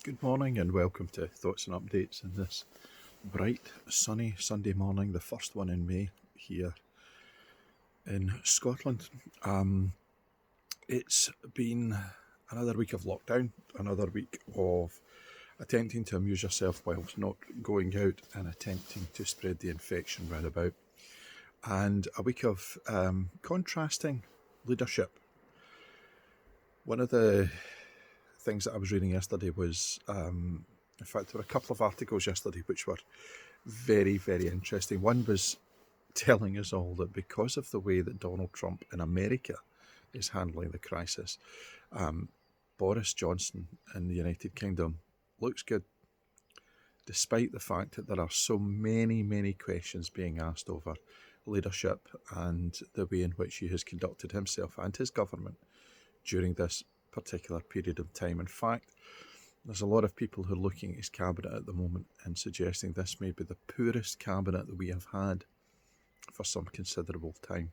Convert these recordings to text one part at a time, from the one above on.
Good morning and welcome to Thoughts and Updates in this bright, sunny Sunday morning, the first one in May here in Scotland. It's been another week of lockdown, another week of attempting to amuse yourself whilst not going out and attempting to spread the infection round about, and a week of contrasting leadership. One of the things that I was reading yesterday was, in fact, there were a couple of articles yesterday which were very, very interesting. One was telling us all that because of the way that Donald Trump in America is handling the crisis, Boris Johnson in the United Kingdom looks good, despite the fact that there are so many, many questions being asked over leadership and the way in which he has conducted himself and his government during this particular period of time. In fact, there's a lot of people who are looking at his cabinet at the moment and suggesting this may be the poorest cabinet that we have had for some considerable time.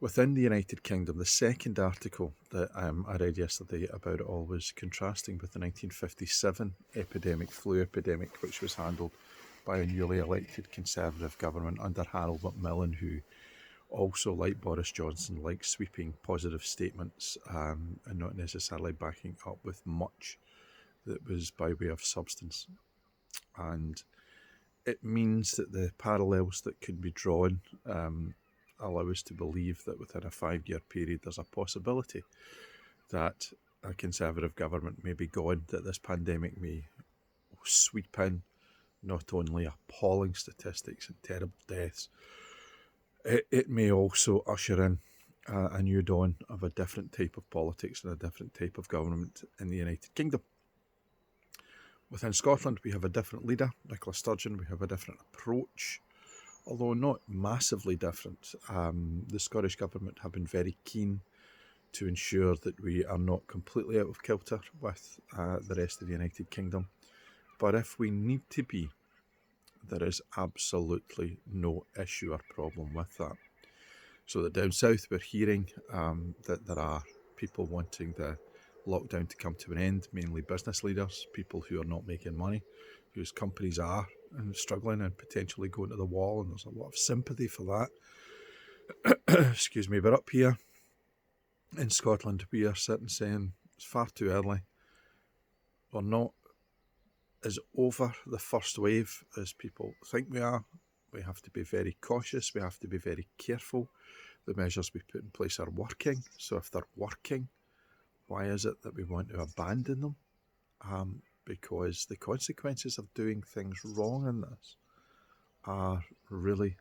Within the United Kingdom, the second article that I read yesterday about it all was contrasting with the 1957 flu epidemic, which was handled by a newly elected Conservative government under Harold Macmillan, who also, like Boris Johnson, likes sweeping positive statements and not necessarily backing up with much that was by way of substance. And it means that the parallels that can be drawn allow us to believe that within a 5-year period there's a possibility that a Conservative government may be gone, that this pandemic may sweep in not only appalling statistics and terrible deaths, it may also usher in a new dawn of a different type of politics and a different type of government in the United Kingdom. Within Scotland, we have a different leader, Nicola Sturgeon. We have a different approach, although not massively different. The Scottish Government have been very keen to ensure that we are not completely out of kilter with the rest of the United Kingdom. But if we need to be, there is absolutely no issue or problem with that. So that down south we're hearing that there are people wanting the lockdown to come to an end, mainly business leaders, people who are not making money, whose companies are and struggling and potentially going to the wall, and there's a lot of sympathy for that. Excuse me, but up here in Scotland we are sitting saying it's far too early. We're not as over the first wave as people think we are. We have to be very cautious. We have to be very careful. The measures we put in place are working. So if they're working, why is it that we want to abandon them? Because the consequences of doing things wrong in this are really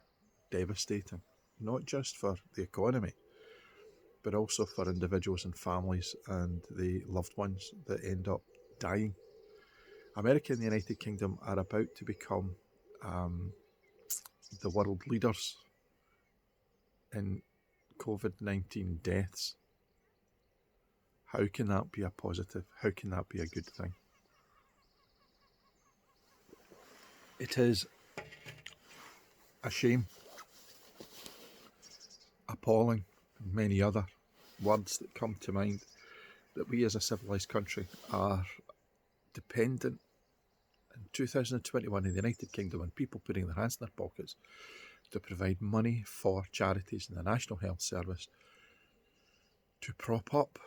devastating, not just for the economy, but also for individuals and families and the loved ones that end up dying. America and the United Kingdom are about to become the world leaders in COVID-19 deaths. How can that be a positive? How can that be a good thing? It is a shame, appalling, and many other words that come to mind, that we as a civilised country are dependent in 2021 in the United Kingdom on people putting their hands in their pockets to provide money for charities and the National Health Service to prop up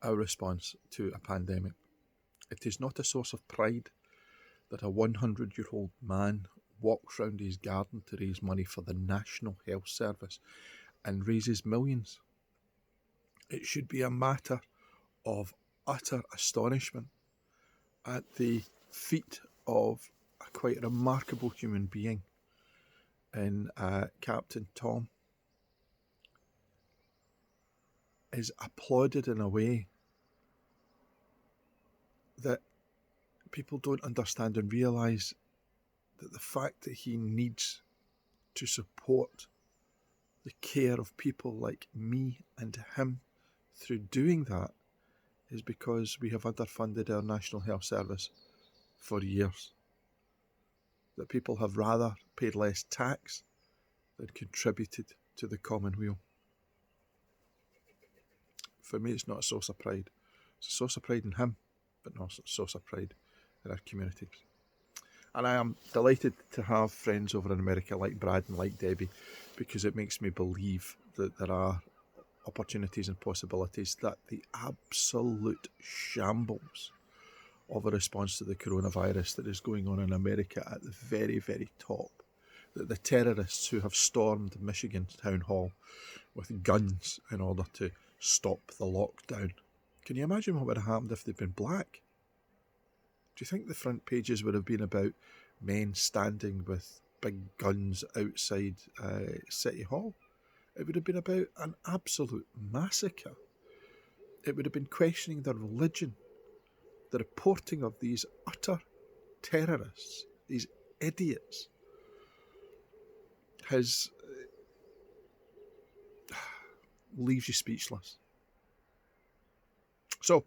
our response to a pandemic. It is not a source of pride that a 100-year-old man walks round his garden to raise money for the National Health Service and raises millions. It should be a matter of utter astonishment at the feat of a quite remarkable human being in Captain Tom, is applauded in a way that people don't understand and realise that the fact that he needs to support the care of people like me and him through doing that is because we have underfunded our National Health Service for years. That people have rather paid less tax than contributed to the common weal. For me, it's not a source of pride. It's a source of pride in him, but not a source of pride in our communities. And I am delighted to have friends over in America like Brad and like Debbie, because it makes me believe that there are opportunities and possibilities that the absolute shambles of a response to the coronavirus that is going on in America at the very, very top, that the terrorists who have stormed Michigan Town Hall with guns in order to stop the lockdown. Can you imagine what would have happened if they'd been black? Do you think the front pages would have been about men standing with big guns outside City Hall? It would have been about an absolute massacre. It would have been questioning their religion. The reporting of these utter terrorists, these idiots, leaves you speechless. So,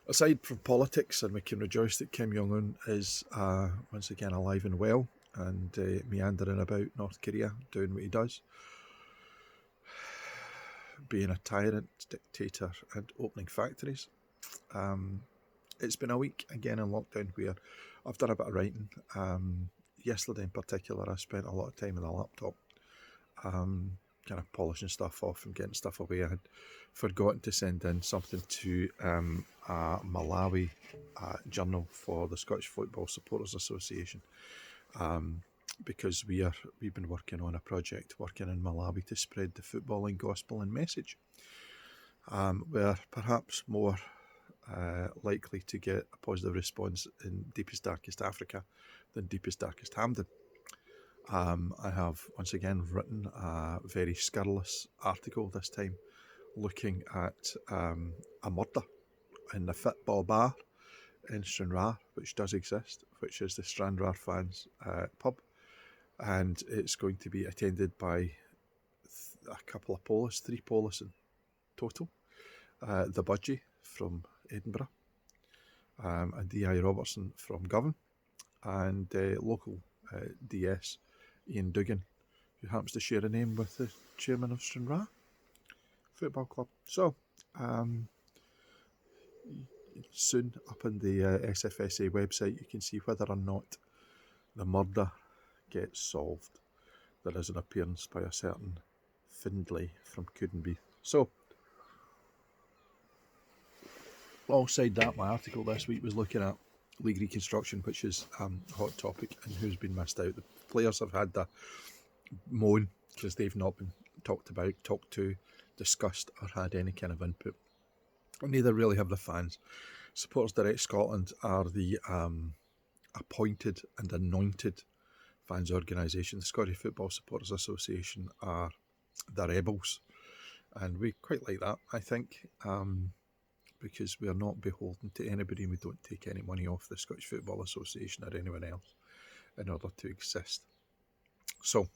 aside from politics, and we can rejoice that Kim Jong-un is once again alive and well and meandering about North Korea, doing what he does, being a tyrant, dictator, and opening factories. It's been a week again in lockdown where I've done a bit of writing. Yesterday in particular, I spent a lot of time on the laptop, kind of polishing stuff off and getting stuff away. I had forgotten to send in something to a Malawi journal for the Scottish Football Supporters Association, because we've been working on a project working in Malawi to spread the footballing gospel and message. We're perhaps more likely to get a positive response in deepest, darkest Africa than deepest, darkest Hampden. I have once again written a very scurrilous article, this time looking at a murder in the Football Bar in Stranraer, which does exist, which is the Stranraer fans pub, and it's going to be attended by a couple of Polish, 3 Polish in total, the Budgie from Edinburgh, and D.I. Robertson from Govan, and local DS Ian Dugan, who happens to share a name with the chairman of Stranraer Football Club. So, soon up on the SFSA website, you can see whether or not the murder gets solved. There is an appearance by a certain Findlay from Couldn't So, alongside that, my article this week was looking at league reconstruction, which is a hot topic, and who's been missed out. The players have had the moan because they've not been talked about, talked to, discussed, or had any kind of input. And neither really have the fans. Supporters Direct Scotland are the appointed and anointed fans organisation. The Scottish Football Supporters Association are the rebels, and we quite like that, I think, because we are not beholden to anybody, and we don't take any money off the Scottish Football Association or anyone else in order to exist. So,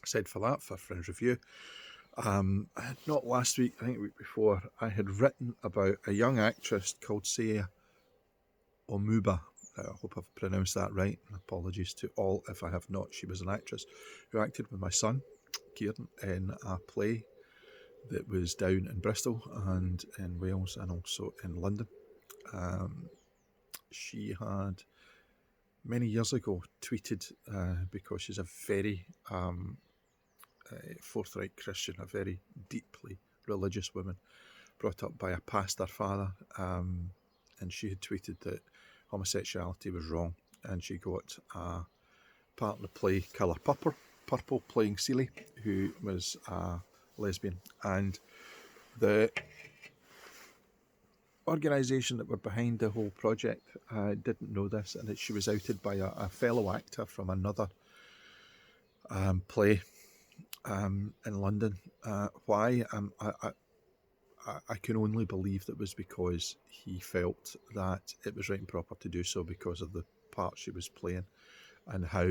said for that, for Fringe Review, not last week, I think the week before, I had written about a young actress called Sia Omuba. I hope I've pronounced that right. Apologies to all if I have not. She was an actress who acted with my son, Kieran, in a play that was down in Bristol and in Wales and also in London. She had many years ago tweeted, because she's a very forthright Christian, a very deeply religious woman, brought up by a pastor father, and she had tweeted that homosexuality was wrong, and she got a part in the play Colour Purple playing Celie, who was a lesbian, and the organisation that were behind the whole project didn't know this, and she was outed by a fellow actor from another play in London. Why? I can only believe that was because he felt that it was right and proper to do so because of the part she was playing and how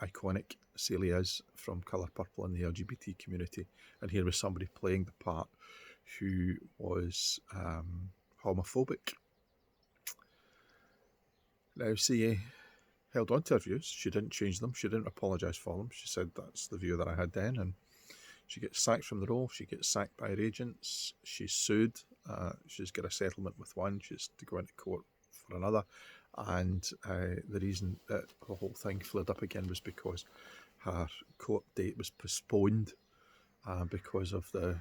iconic Celie is from Colour Purple in the LGBT community. And here was somebody playing the part who was homophobic. Now, CA held on to her views. She didn't change them. She didn't apologise for them. She said, that's the view that I had then, and She gets sacked from the role. She gets sacked by her agents. She's sued. She's got a settlement with one. She's to go into court for another. And the reason that the whole thing flared up again was because her court date was postponed because of the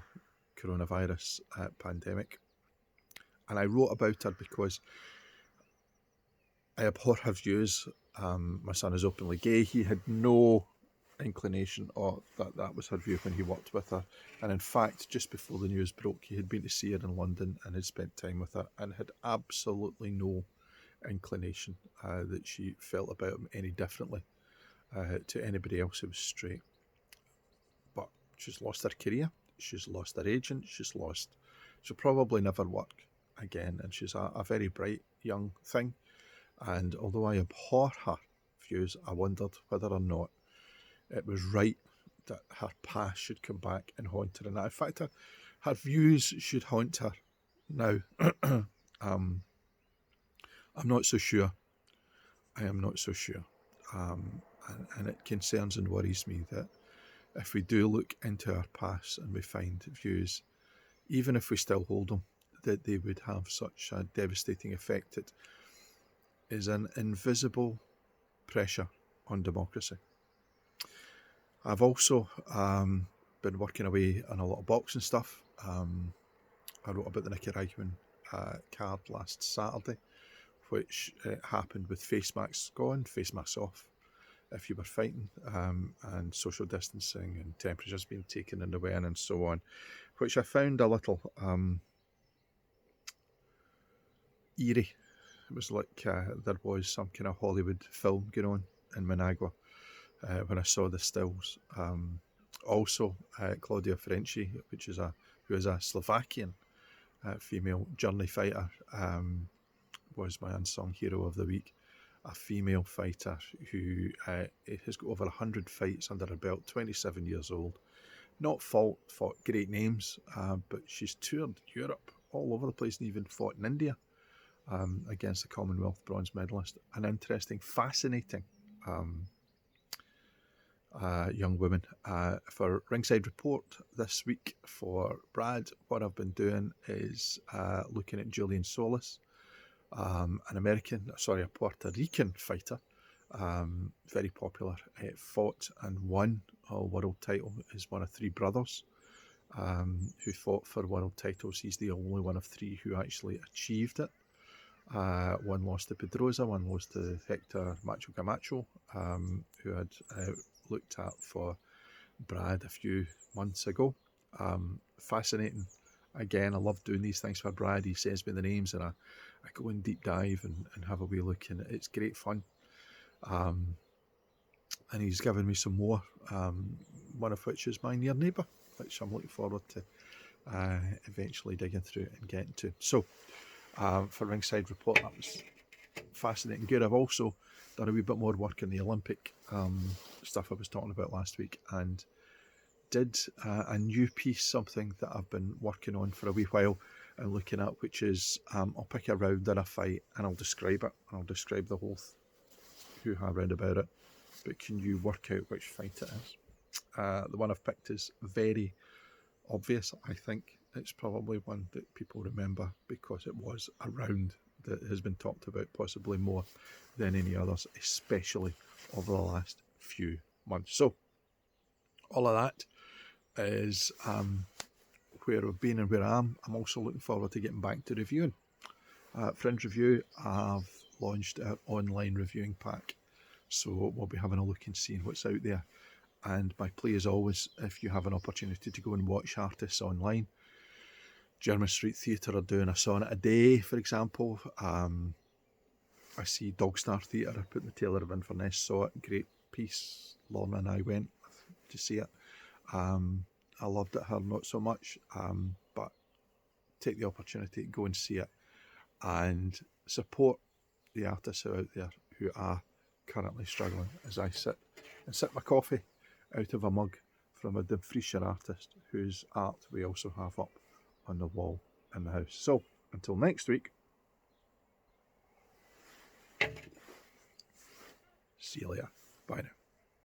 coronavirus pandemic. And I wrote about her because I abhor her views. My son is openly gay. He had no inclination or that was her view when he worked with her. And in fact, just before the news broke, he had been to see her in London and had spent time with her and had absolutely no inclination that she felt about him any differently to anybody else who was straight. But she's lost her career. She's lost her agent. She'll probably never work again. And she's a very bright young thing. And although I abhor her views, I wondered whether or not it was right that her past should come back and haunt her. And in fact, her views should haunt her now. I'm not so sure. I am not so sure. And it concerns and worries me that if we do look into our past and we find views, even if we still hold them, that they would have such a devastating effect. It is an invisible pressure on democracy. I've also been working away on a lot of boxing stuff. I wrote about the Nicaraguan card last Saturday, which happened with face masks on, face masks off, if you were fighting, and social distancing and temperatures being taken in the weigh-in and so on, which I found a little eerie. It was like there was some kind of Hollywood film going on in Managua when I saw the stills. Also, Claudia Ferenczi, who is a Slovakian female journey fighter, was my unsung hero of the week. A female fighter who has got over 100 fights under her belt, 27 years old. Not fought great names, but she's toured Europe all over the place and even fought in India against the Commonwealth bronze medalist. An interesting, fascinating young woman. For Ringside Report this week for Brad, what I've been doing is looking at Julian Solis, a Puerto Rican fighter, very popular, fought and won a world title, is one of three brothers who fought for world titles. He's the only one of three who actually achieved it. One lost to Pedrosa, one lost to Hector Macho Camacho, who had looked at for Brad a few months ago. Fascinating. Again, I love doing these things for Brad. He sends me the names and I go in deep dive and have a wee look, and it's great fun. And he's given me some more, one of which is my near neighbour, which I'm looking forward to eventually digging through and getting to. So, for Ringside Report, that was fascinating good. I've also done a wee bit more work in the Olympic stuff I was talking about last week, and did a new piece, something that I've been working on for a wee while and looking at, which is I'll pick a round in a fight and I'll describe it. I'll describe the whole hoo-ha round about it, but can you work out which fight it is? The one I've picked is very obvious. I think it's probably one that people remember because it was a round that has been talked about possibly more than any others, especially over the last few months. So all of that is where I've been and where I am. I'm also looking forward to getting back to reviewing. Fringe Review have launched our online reviewing pack, so we'll be having a look and seeing what's out there. And my plea is always, if you have an opportunity to go and watch artists online, German Street Theatre are doing a sonnet a day, for example. I see Dogstar Theatre are putting the Taylor of Inverness, saw it, great piece. Lorna and I went to see it. I loved it, her not so much, but take the opportunity to go and see it and support the artists who are out there who are currently struggling, as I sit and sip my coffee out of a mug from a Dumfriesshire artist whose art we also have up on the wall in the house. So until next week, see you later. Bye now.